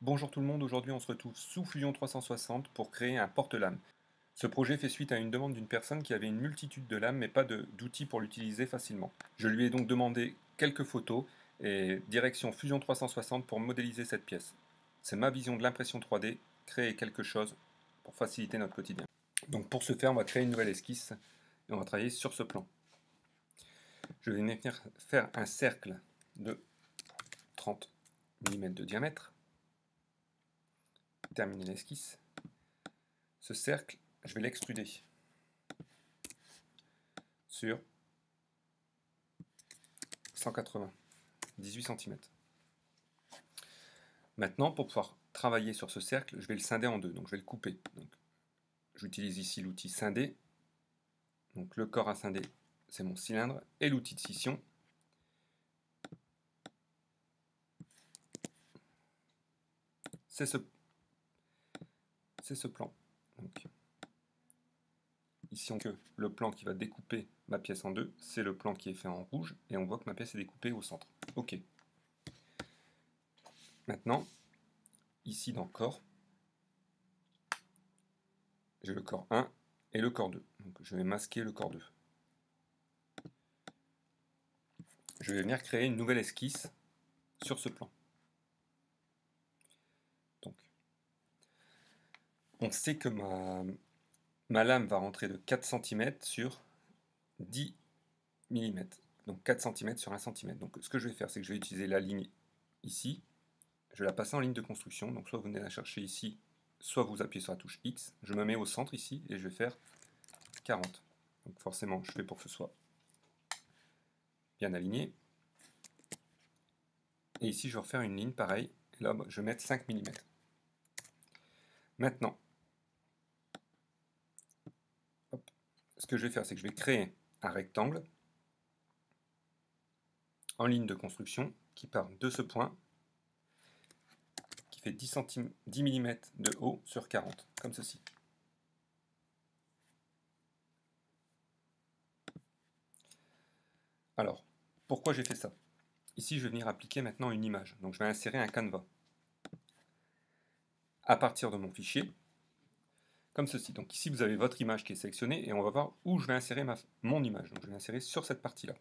Bonjour tout le monde, aujourd'hui on se retrouve sous Fusion 360 pour créer un porte-lame. Ce projet fait suite à une demande d'une personne qui avait une multitude de lames mais pas d'outils pour l'utiliser facilement. Je lui ai donc demandé quelques photos et direction Fusion 360 pour modéliser cette pièce. C'est ma vision de l'impression 3D, créer quelque chose pour faciliter notre quotidien. Donc pour ce faire, on va créer une nouvelle esquisse et on va travailler sur ce plan. Je vais venir faire un cercle de 30 mm de diamètre. Terminer l'esquisse. Ce cercle, je vais l'extruder sur 180, 18 cm. Maintenant, pour pouvoir travailler sur ce cercle, je vais le scinder en deux, donc je vais le couper. J'utilise ici l'outil scinder. Donc le corps à scinder, c'est mon cylindre, et l'outil de scission. C'est ce plan. Donc, ici, on que le plan qui va découper ma pièce en deux, c'est le plan qui est fait en rouge, et on voit que ma pièce est découpée au centre. OK. Maintenant, ici dans le corps, j'ai le corps 1 et le corps 2. Donc je vais masquer le corps 2. Je vais venir créer une nouvelle esquisse sur ce plan. Donc, on sait que ma lame va rentrer de 4 cm sur 10 mm. Donc 4 cm sur 1 cm. Donc ce que je vais faire, c'est que je vais utiliser la ligne ici. Je vais la passer en ligne de construction. Donc soit vous venez la chercher ici, soit vous appuyez sur la touche X. Je me mets au centre ici et je vais faire 40. Donc forcément, je fais pour que ce soit bien aligné. Et ici, je vais refaire une ligne pareil. Et là, je vais mettre 5 mm. Maintenant, hop, ce que je vais faire, c'est que je vais créer un rectangle en ligne de construction qui part de ce point, qui fait 10 mm de haut sur 40, comme ceci. Alors, pourquoi j'ai fait ça? Ici, je vais venir appliquer maintenant une image. Donc, je vais insérer un canevas à partir de mon fichier, comme ceci. Donc ici, vous avez votre image qui est sélectionnée et on va voir où je vais insérer mon image. Donc, je vais l'insérer sur cette partie-là.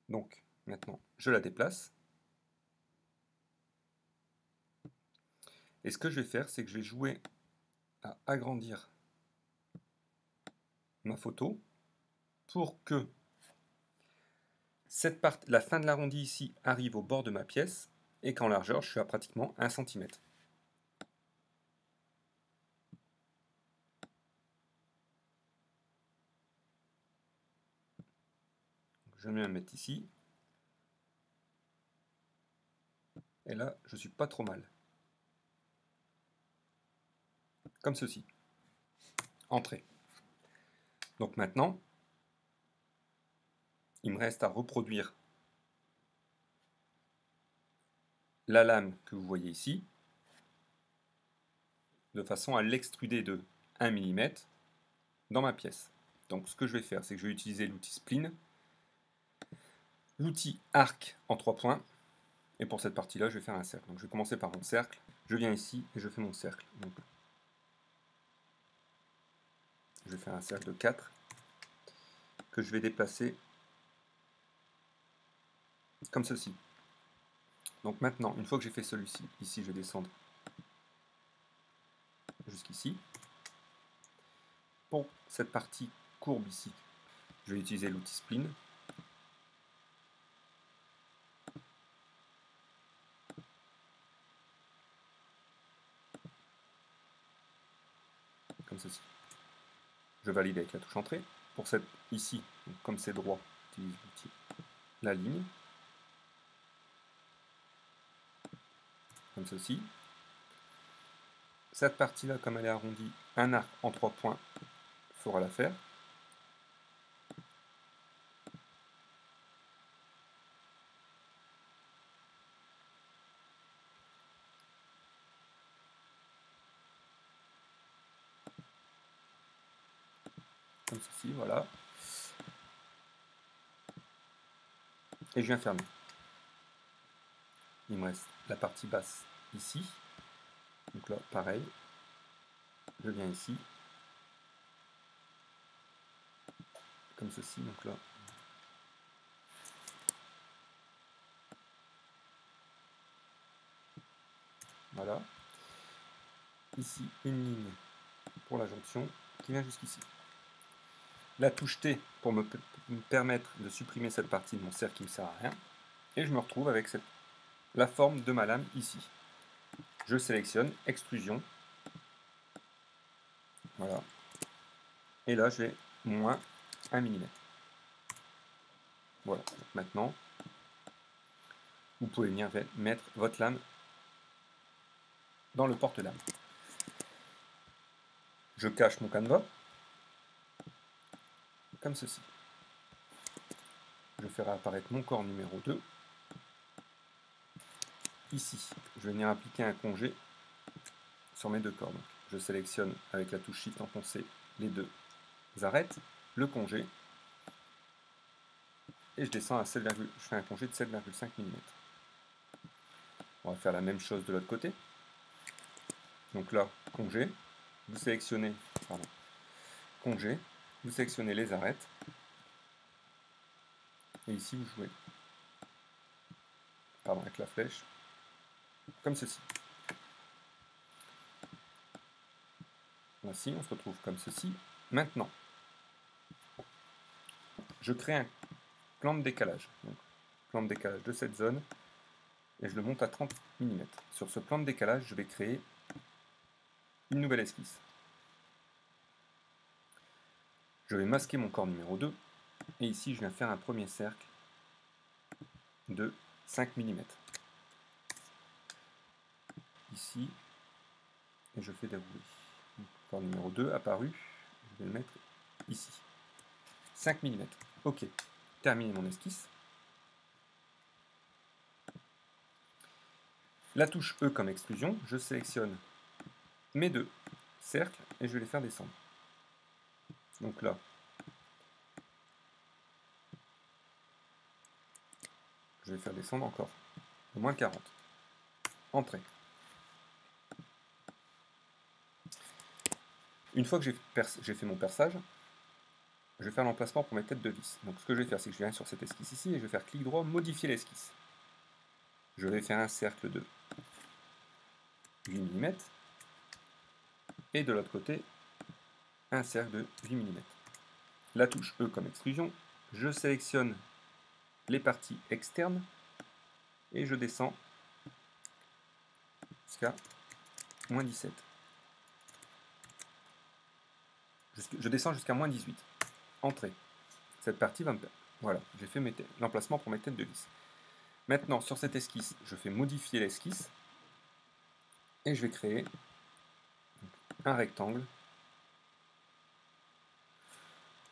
Donc, maintenant, je la déplace. Et ce que je vais faire, c'est que je vais jouer à agrandir ma photo pour que la fin de l'arrondi ici arrive au bord de ma pièce et qu'en largeur, je suis à pratiquement 1 cm. Je vais me mettre ici. Et là, je suis pas trop mal. Comme ceci. Entrée. Donc maintenant, il me reste à reproduire la lame que vous voyez ici, de façon à l'extruder de 1 mm dans ma pièce. Donc ce que je vais faire, c'est que je vais utiliser l'outil spline, l'outil arc en 3 points, et pour cette partie-là, je vais faire un cercle. Donc je vais commencer par mon cercle, je viens ici et je fais mon cercle. Donc, je vais faire un cercle de 4 que je vais déplacer comme ceci. Donc maintenant, une fois que j'ai fait celui-ci, ici je vais descendre jusqu'ici. Pour cette partie courbe ici, je vais utiliser l'outil spline. Comme ceci. Je valide avec la touche entrée. Pour cette ici, donc comme c'est droit, j'utilise l'outil la ligne. Comme ceci. Cette partie-là, comme elle est arrondie, un arc en 3 points fera l'affaire. Comme ceci, voilà. Et je viens fermer. Il me reste la partie basse ici. Donc là, pareil, je viens ici, comme ceci, donc là. Voilà. Ici, une ligne pour la jonction qui vient jusqu'ici. La touche T pour me permettre de supprimer cette partie de mon cercle qui ne sert à rien. Et je me retrouve avec la forme de ma lame ici. Je sélectionne extrusion. Voilà. Et là, j'ai moins 1 mm. Voilà. Donc maintenant, vous pouvez venir mettre votre lame dans le porte-lame. Je cache mon canevas, comme ceci. Je ferai apparaître mon corps numéro 2. Ici, je vais venir appliquer un congé sur mes deux corps. Donc, je sélectionne avec la touche Shift enfoncée les deux arêtes, le congé, et je descends à 7, je fais un congé de 7,5 mm. On va faire la même chose de l'autre côté. Donc là, congé, vous sélectionnez, congé, vous sélectionnez les arêtes, et ici vous jouez avec la flèche, comme ceci. Voici, on se retrouve comme ceci. Maintenant, je crée un plan de décalage. Donc, plan de décalage de cette zone, et je le monte à 30 mm. Sur ce plan de décalage, je vais créer une nouvelle esquisse. Je vais masquer mon corps numéro 2, et ici je viens faire un premier cercle de 5 mm. Ici, et je fais dérouler. Corps numéro 2 apparu, je vais le mettre ici. 5 mm. Ok, terminé mon esquisse. La touche E comme exclusion, je sélectionne mes deux cercles et je vais les faire descendre. Donc là, je vais faire descendre encore au moins 40. Entrée. Une fois que j'ai fait mon perçage, je vais faire l'emplacement pour mes têtes de vis. Donc ce que je vais faire, c'est que je viens sur cette esquisse ici et je vais faire clic droit, modifier l'esquisse. Je vais faire un cercle de 8 mm et de l'autre côté, un cercle de 8 mm. La touche E comme extrusion, je sélectionne les parties externes et je descends jusqu'à moins 17. Je descends jusqu'à moins 18. Entrée. Cette partie va me... Voilà, j'ai fait l'emplacement pour mes têtes de vis. Maintenant, sur cette esquisse, je fais modifier l'esquisse et je vais créer un rectangle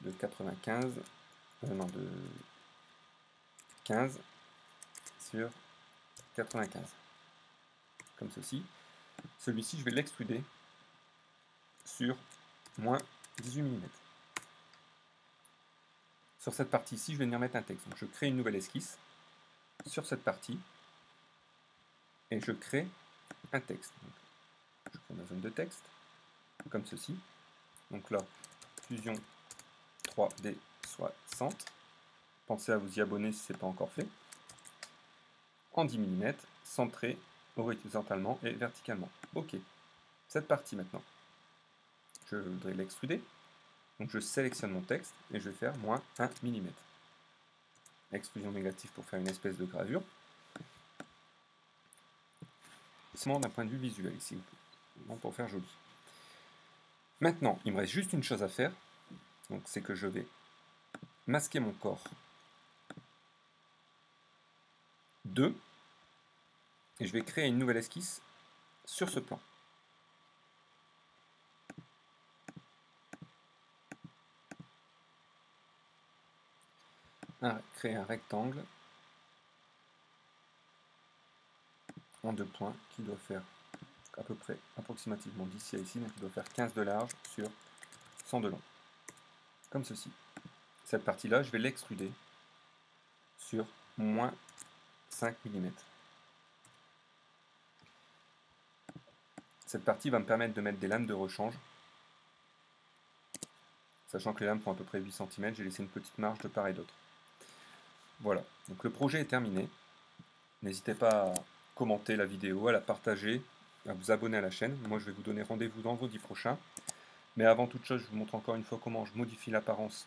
de 95, de 15 sur 95, comme ceci. Celui-ci, je vais l'extruder sur moins 18 mm. Sur cette partie-ci, je vais venir mettre un texte. Donc, je crée une nouvelle esquisse sur cette partie et je crée un texte. Donc, je crée ma zone de texte, comme ceci. Donc là, Fusion 3D 60. Pensez à vous y abonner si ce n'est pas encore fait. En 10 mm, centré horizontalement et verticalement. Ok. Cette partie maintenant, je voudrais l'extruder. Donc je sélectionne mon texte et je vais faire moins 1 mm. Extrusion négative pour faire une espèce de gravure. Seulement d'un point de vue visuel ici, pour faire joli. Maintenant, il me reste juste une chose à faire. Donc c'est que je vais masquer mon corps 2 et je vais créer une nouvelle esquisse sur ce plan. Créer un rectangle en 2 points qui doit faire à peu près approximativement d'ici à ici, donc il doit faire 15 de large sur 100 de long. Comme ceci. Cette partie-là, je vais l'extruder sur moins 5 mm. Cette partie va me permettre de mettre des lames de rechange. Sachant que les lames font à peu près 8 cm, j'ai laissé une petite marge de part et d'autre. Voilà, donc le projet est terminé. N'hésitez pas à commenter la vidéo, à la partager, à vous abonner à la chaîne. Moi je vais vous donner rendez-vous vendredi prochain. Mais avant toute chose, je vous montre encore une fois comment je modifie l'apparence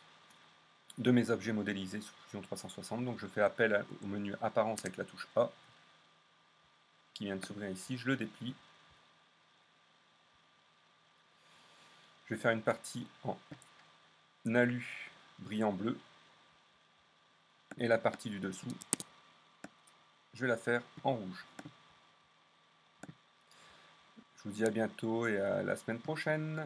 de mes objets modélisés sous Fusion 360. Donc je fais appel au menu apparence avec la touche A, qui vient de s'ouvrir ici, je le déplie. Je vais faire une partie en alu brillant bleu. Et la partie du dessous, je vais la faire en rouge. Je vous dis à bientôt et à la semaine prochaine.